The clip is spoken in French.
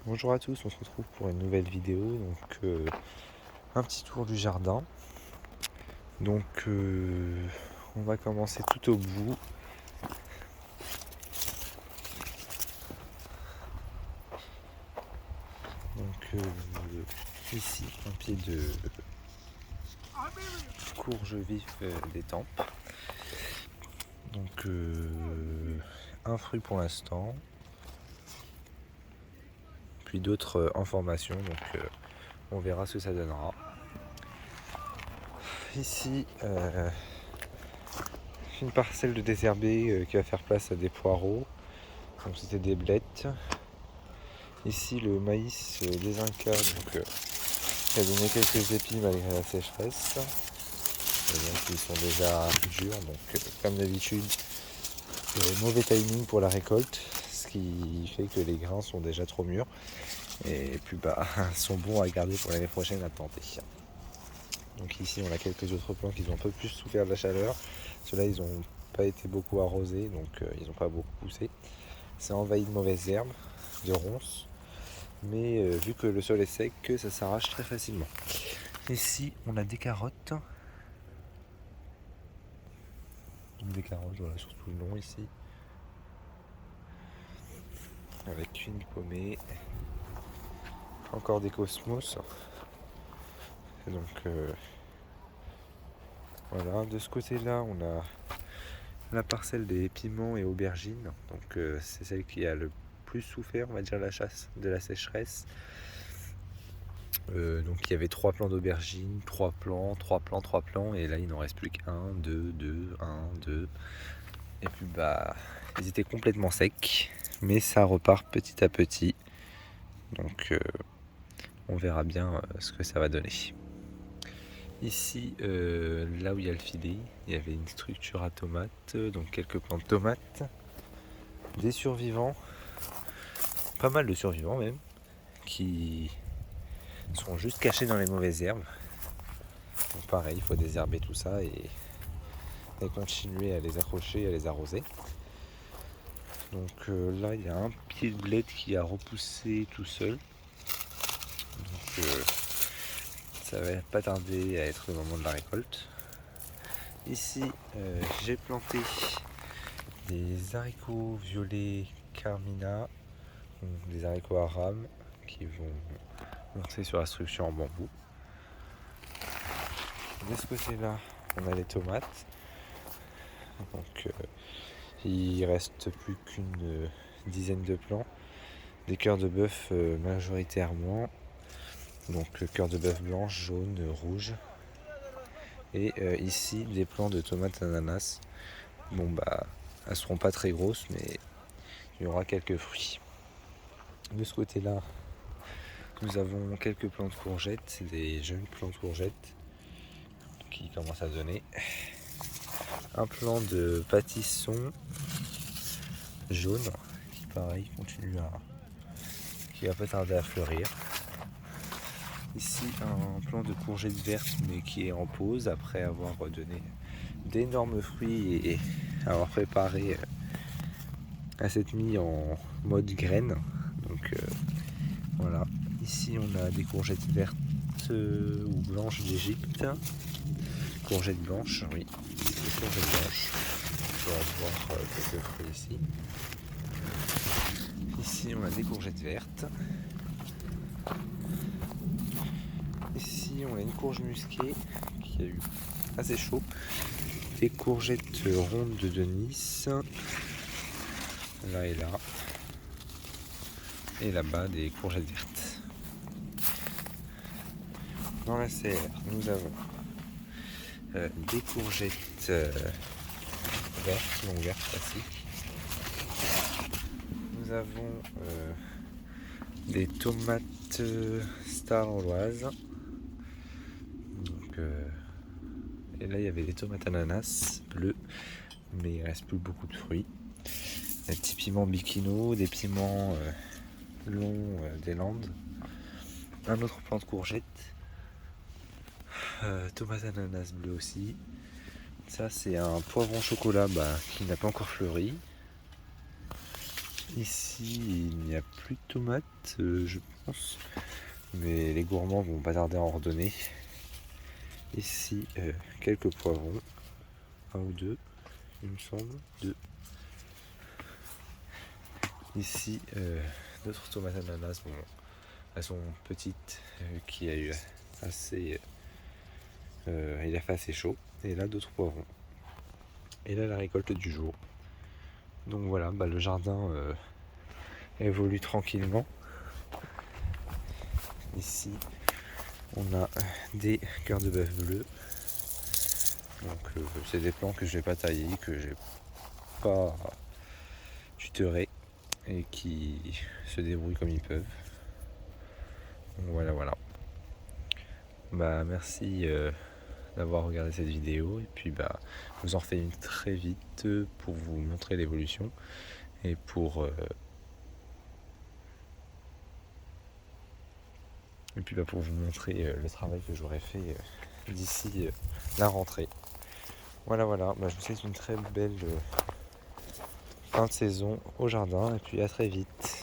Bonjour à tous, on se retrouve pour une nouvelle vidéo, donc un petit tour du jardin. Donc on va commencer tout au bout. Donc ici un pied de courge vif des tempes. Donc un fruit pour l'instant, puis d'autres en formation, donc on verra ce que ça donnera. Ici une parcelle de désherbé qui va faire place à des poireaux, donc c'était des blettes. Ici le maïs des Incas, donc qui a donné quelques épis malgré la sécheresse. Et donc ils sont déjà durs, donc comme d'habitude, mauvais timing pour la récolte, ce qui fait que les grains sont déjà trop mûrs et puis sont bons à garder pour l'année prochaine à planter. Donc ici on a quelques autres plants qui ont un peu plus souffert de la chaleur. Ceux-là ils n'ont pas été beaucoup arrosés, donc ils n'ont pas beaucoup poussé. C'est envahi de mauvaises herbes, de ronces, mais vu que le sol est sec, ça s'arrache très facilement. Ici on a des carottes. Des carottes, voilà, surtout le long ici. Avec une pommée. Encore des cosmos. Et donc voilà, de ce côté-là, on a la parcelle des piments et aubergines. Donc c'est celle qui a le plus souffert, on va dire, de la sécheresse. Donc il y avait 3 plants d'aubergines, 3 plants, 3 plants, 3 plants, et là il n'en reste plus qu'un, 2, 2, 1, 2. Et puis ils étaient complètement secs, mais ça repart petit à petit. Donc on verra bien ce que ça va donner. Ici, là où il y a le filet, il y avait une structure à tomates, donc quelques plants de tomates, des survivants, pas mal de survivants même, qui sont juste cachés dans les mauvaises herbes. Donc pareil, il faut désherber tout ça et continuer à les accrocher, à les arroser. Donc là, il y a un pied de bled qui a repoussé tout seul. Donc ça va pas tarder à être le moment de la récolte. Ici, j'ai planté des haricots violets Carmina, des haricots à rames qui vont monter sur la structure en bambou. De ce côté-là, on a les tomates. Donc il reste plus qu'une dizaine de plants. Des cœurs de bœuf majoritairement. Donc cœur de bœuf blanche, jaune, rouge. Et ici des plants de tomates ananas. Bon elles seront pas très grosses, mais il y aura quelques fruits. De ce côté-là, nous avons quelques plants de courgettes, des jeunes plants de courgettes qui commencent à donner. Un plant de pâtisson jaune qui pareil qui va pas tarder à fleurir. Ici un plant de courgettes vertes mais qui est en pause après avoir donné d'énormes fruits et avoir préparé à cette mis en mode graine. Donc voilà. Ici on a des courgettes vertes ou blanches d'Égypte. Courgettes blanches, oui, c'est des courgettes blanches. On va voir quelques fruits ici. Ici on a des courgettes vertes. Ici on a une courge musquée qui a eu assez chaud. Des courgettes rondes de Nice. Là et là. Et là-bas des courgettes vertes. Dans la serre, nous avons des courgettes vertes, longues vertes classiques. Nous avons des tomates star angloises. Donc, et là il y avait des tomates ananas bleues, mais il ne reste plus beaucoup de fruits. Des petits piments bikino, des piments longs des Landes. Un autre plant de courgettes. Tomate ananas bleu aussi. Ça c'est un poivron chocolat qui n'a pas encore fleuri. Ici, il n'y a plus de tomates, je pense, mais les gourmands vont pas tarder à en redonner. Ici, quelques poivrons, un ou deux, il me semble, deux. Ici, d'autres tomates ananas, bon, elles sont petites, qui a eu assez, il a fait assez chaud. Et là, d'autres poivrons. Et là, la récolte du jour. Donc voilà, le jardin évolue tranquillement. Ici, on a des cœurs de bœuf bleus. Donc c'est des plants que je vais pas tailler, que j'ai pas tutoré et qui se débrouillent comme ils peuvent. Donc voilà. Merci d'avoir regardé cette vidéo et puis je vous en refais une très vite pour vous montrer l'évolution et pour vous montrer le travail que j'aurai fait d'ici la rentrée. Voilà, je vous souhaite une très belle fin de saison au jardin et puis à très vite.